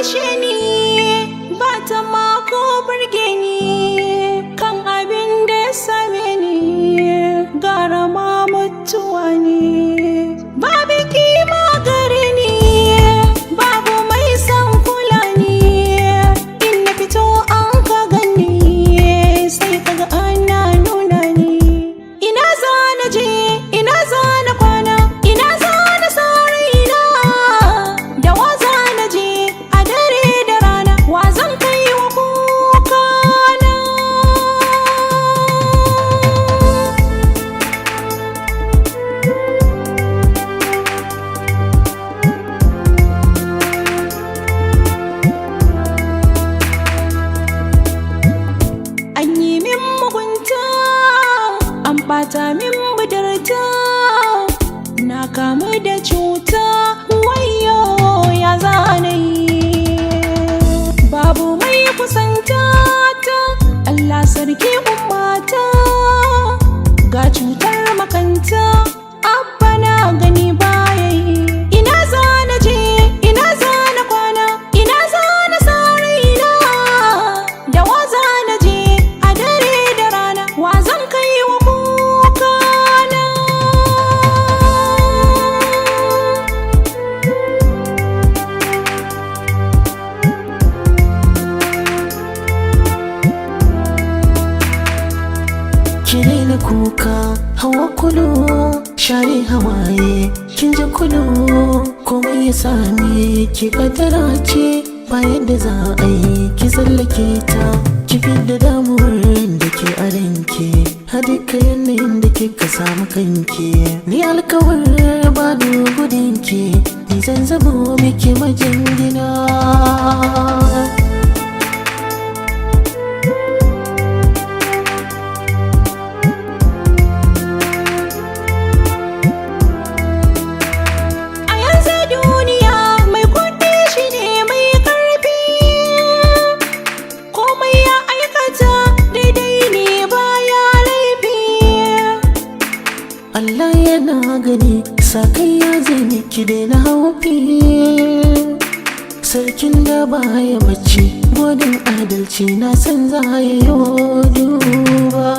ishe ni ba ta ma ko burge ni kan abin da ya same ni gara ma mutuwa ne babu kima gare ni babu mai san kula ni in na fito an ka gani sai kaga ana nuna ni ina za na je ina za na kwana ina za na sa raina da wa za na je a dare da rana wa zan kai wa kuka na an yi min mugunta an bata min budurta na kamu da cuta wayo ya zanayi babu mai kusanta ta Allah sarki ummata ga cutar makanta abba na gani baya yi ina za na je ina za na kwana ina za na sa raina da wa za na je a dare da rana wa zan kai wa kuka na ki daina kuka hawa kulu share hawaye kin ji kulu komai ya same ki kaddara ce bayan da za a yi ki tsallake ta ki fidda damuwar da ke a ranki a duka yanayin da kika samu kanki ni alkawar ba da gudunki ni zan zamo miki majingina a yanzu duniya mai kuɗi shine mai ƙarfi komai ya aikata daidai ne baya laifi Allah yana gani sakai ya zai miki daina haufi sarkin da baya bacci godin adalci na san za ya yi duba